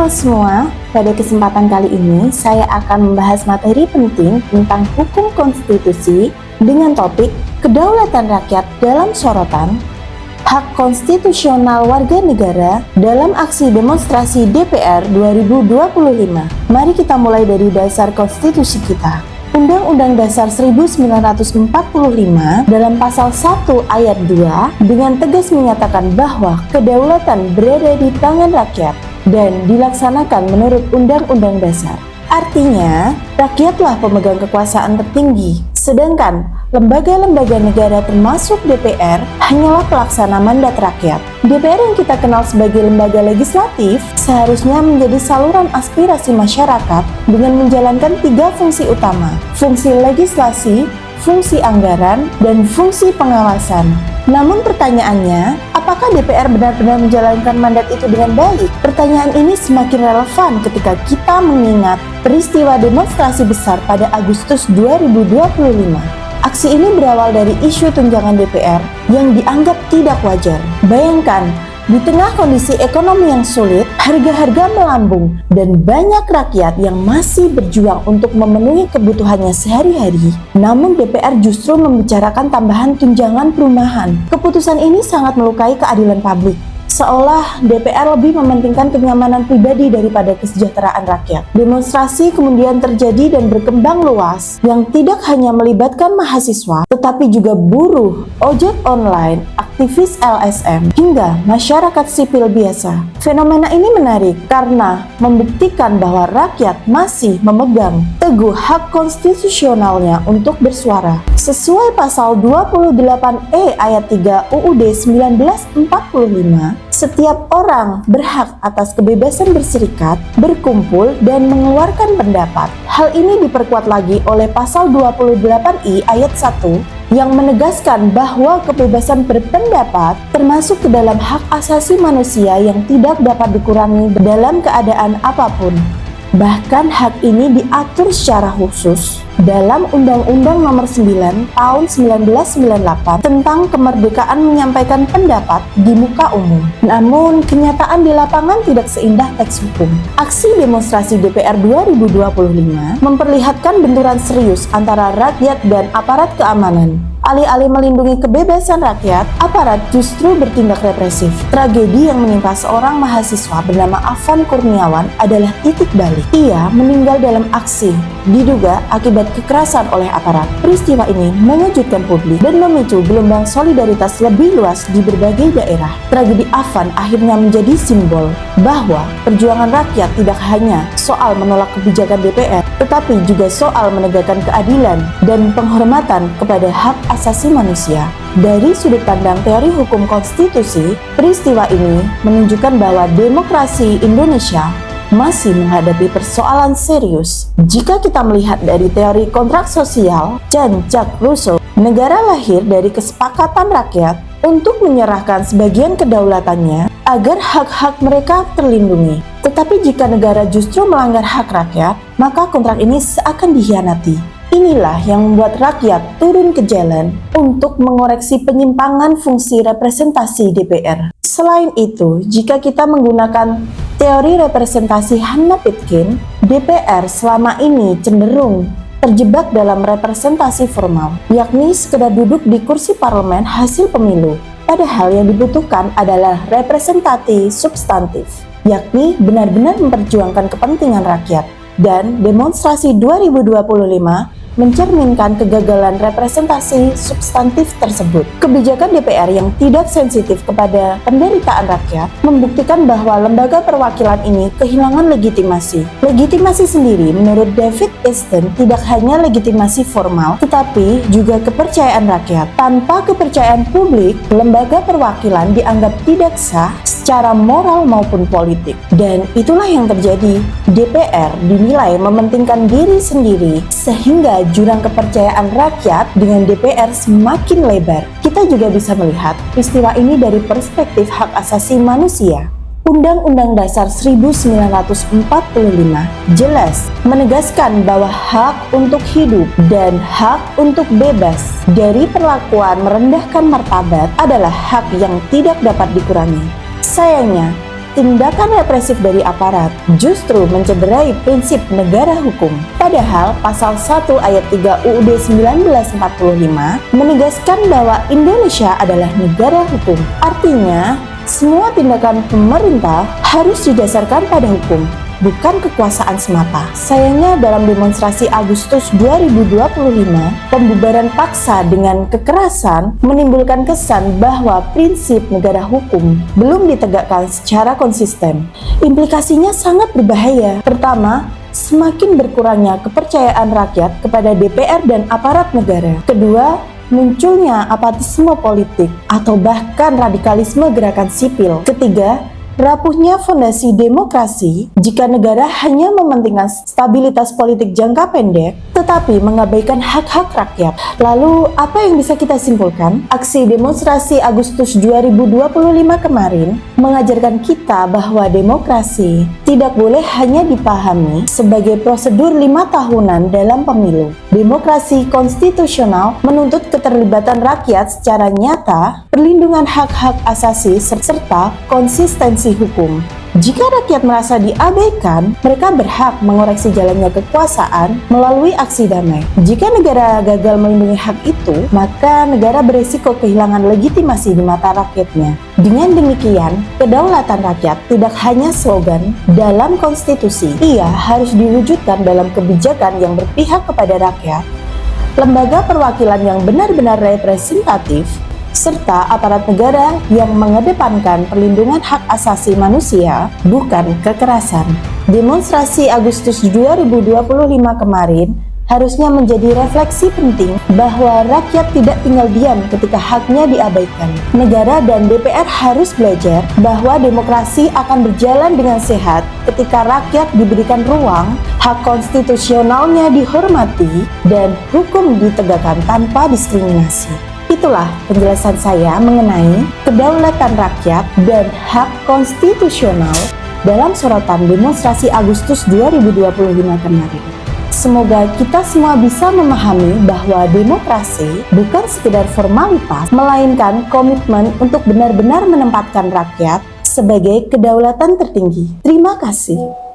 Halo semua, pada kesempatan kali ini saya akan membahas materi penting tentang hukum konstitusi dengan topik kedaulatan rakyat dalam sorotan, hak konstitusional warga negara dalam aksi demonstrasi DPR 2025. Mari kita mulai dari dasar konstitusi kita. Undang-Undang Dasar 1945 dalam pasal 1 ayat 2 dengan tegas menyatakan bahwa kedaulatan berada di tangan rakyat dan dilaksanakan menurut Undang-Undang Dasar. Artinya, rakyatlah pemegang kekuasaan tertinggi, sedangkan lembaga-lembaga negara termasuk DPR hanyalah pelaksana mandat rakyat. DPR yang kita kenal sebagai lembaga legislatif seharusnya menjadi saluran aspirasi masyarakat dengan menjalankan 3 fungsi utama: fungsi legislasi, fungsi anggaran, dan fungsi pengawasan. Namun pertanyaannya, apakah DPR benar-benar menjalankan mandat itu dengan baik? Pertanyaan ini semakin relevan ketika kita mengingat peristiwa demonstrasi besar pada Agustus 2025. Aksi ini berawal dari isu tunjangan DPR yang dianggap tidak wajar. Bayangkan, di tengah kondisi ekonomi yang sulit, harga-harga melambung, dan banyak rakyat yang masih berjuang untuk memenuhi kebutuhannya sehari-hari. Namun DPR justru membicarakan tambahan tunjangan perumahan. Keputusan ini sangat melukai keadilan publik. Seolah DPR lebih mementingkan kenyamanan pribadi daripada kesejahteraan rakyat. Demonstrasi kemudian terjadi dan berkembang luas yang tidak hanya melibatkan mahasiswa, tetapi juga buruh, ojek online, aktivis LSM, hingga masyarakat sipil biasa. Fenomena ini menarik karena membuktikan bahwa rakyat masih memegang teguh hak konstitusionalnya untuk bersuara. Sesuai pasal 28E ayat 3 UUD 1945, setiap orang berhak atas kebebasan berserikat, berkumpul, dan mengeluarkan pendapat. Hal ini diperkuat lagi oleh pasal 28I ayat 1 yang menegaskan bahwa kebebasan berpendapat termasuk ke dalam hak asasi manusia yang tidak dapat dikurangi dalam keadaan apapun. Bahkan hak ini diatur secara khusus dalam Undang-Undang Nomor 9 Tahun 1998 tentang kemerdekaan menyampaikan pendapat di muka umum. Namun, kenyataan di lapangan tidak seindah teks hukum. Aksi demonstrasi DPR 2025 memperlihatkan benturan serius antara rakyat dan aparat keamanan. Alih-alih melindungi kebebasan rakyat, aparat justru bertindak represif. Tragedi yang menimpa seorang mahasiswa bernama Afan Kurniawan adalah titik balik. Ia meninggal dalam aksi, diduga akibat kekerasan oleh aparat. Peristiwa ini mengejutkan publik dan memicu gelombang solidaritas lebih luas di berbagai daerah. Tragedi Afan akhirnya menjadi simbol bahwa perjuangan rakyat tidak hanya soal menolak kebijakan DPR, tetapi juga soal menegakkan keadilan dan penghormatan kepada hak asasi manusia. Dari sudut pandang teori hukum konstitusi, peristiwa ini menunjukkan bahwa demokrasi Indonesia masih menghadapi persoalan serius. Jika kita melihat dari teori kontrak sosial Jean-Jacques Rousseau, negara lahir dari kesepakatan rakyat untuk menyerahkan sebagian kedaulatannya agar hak-hak mereka terlindungi. Tetapi jika negara justru melanggar hak rakyat, maka kontrak ini seakan dikhianati. Inilah yang membuat rakyat turun ke jalan untuk mengoreksi penyimpangan fungsi representasi DPR. Selain itu, jika kita menggunakan teori representasi Hannah Pitkin, DPR selama ini cenderung terjebak dalam representasi formal, yakni sekedar duduk di kursi parlemen hasil pemilu. Padahal yang dibutuhkan adalah representasi substantif, yakni benar-benar memperjuangkan kepentingan rakyat. Dan demonstrasi 2025 mencerminkan kegagalan representasi substantif tersebut. Kebijakan DPR yang tidak sensitif kepada penderitaan rakyat membuktikan bahwa lembaga perwakilan ini kehilangan legitimasi. Legitimasi sendiri menurut David Easton tidak hanya legitimasi formal, tetapi juga kepercayaan rakyat. Tanpa kepercayaan publik, lembaga perwakilan dianggap tidak sah secara moral maupun politik. Dan itulah yang terjadi. DPR dinilai mementingkan diri sendiri sehingga jurang kepercayaan rakyat dengan DPR semakin lebar. Kita juga bisa melihat peristiwa ini dari perspektif hak asasi manusia. Undang-Undang Dasar 1945 jelas menegaskan bahwa hak untuk hidup dan hak untuk bebas dari perlakuan merendahkan martabat adalah hak yang tidak dapat dikurangi. Sayangnya, tindakan represif dari aparat justru mencederai prinsip negara hukum. Padahal pasal 1 ayat 3 UUD 1945 menegaskan bahwa Indonesia adalah negara hukum. Artinya, semua tindakan pemerintah harus didasarkan pada hukum, bukan kekuasaan semata. Sayangnya dalam demonstrasi Agustus 2025, pembubaran paksa dengan kekerasan menimbulkan kesan bahwa prinsip negara hukum belum ditegakkan secara konsisten. Implikasinya sangat berbahaya. Pertama, semakin berkurangnya kepercayaan rakyat kepada DPR dan aparat negara. Kedua, munculnya apatisme politik atau bahkan radikalisme gerakan sipil. Ketiga, rapuhnya fondasi demokrasi jika negara hanya mementingkan stabilitas politik jangka pendek tetapi mengabaikan hak-hak rakyat. Lalu apa yang bisa kita simpulkan? Aksi demonstrasi Agustus 2025 kemarin mengajarkan kita bahwa demokrasi tidak boleh hanya dipahami sebagai prosedur 5 tahunan dalam pemilu. Demokrasi konstitusional menuntut keterlibatan rakyat secara nyata, perlindungan hak-hak asasi serta konsistensi hukum. Jika rakyat merasa diabaikan, mereka berhak mengoreksi jalannya kekuasaan melalui aksi damai. Jika negara gagal melindungi hak itu, maka negara beresiko kehilangan legitimasi di mata rakyatnya. Dengan demikian, kedaulatan rakyat tidak hanya slogan dalam konstitusi, ia harus diwujudkan dalam kebijakan yang berpihak kepada rakyat, lembaga perwakilan yang benar-benar representatif, serta aparat negara yang mengedepankan perlindungan hak asasi manusia, bukan kekerasan. Demonstrasi Agustus 2025 kemarin harusnya menjadi refleksi penting bahwa rakyat tidak tinggal diam ketika haknya diabaikan. Negara dan DPR harus belajar bahwa demokrasi akan berjalan dengan sehat ketika rakyat diberikan ruang, hak konstitusionalnya dihormati, dan hukum ditegakkan tanpa diskriminasi. Itulah penjelasan saya mengenai kedaulatan rakyat dan hak konstitusional dalam sorotan demonstrasi Agustus 2025 kemarin. Semoga kita semua bisa memahami bahwa demokrasi bukan sekedar formalitas, melainkan komitmen untuk benar-benar menempatkan rakyat sebagai kedaulatan tertinggi. Terima kasih.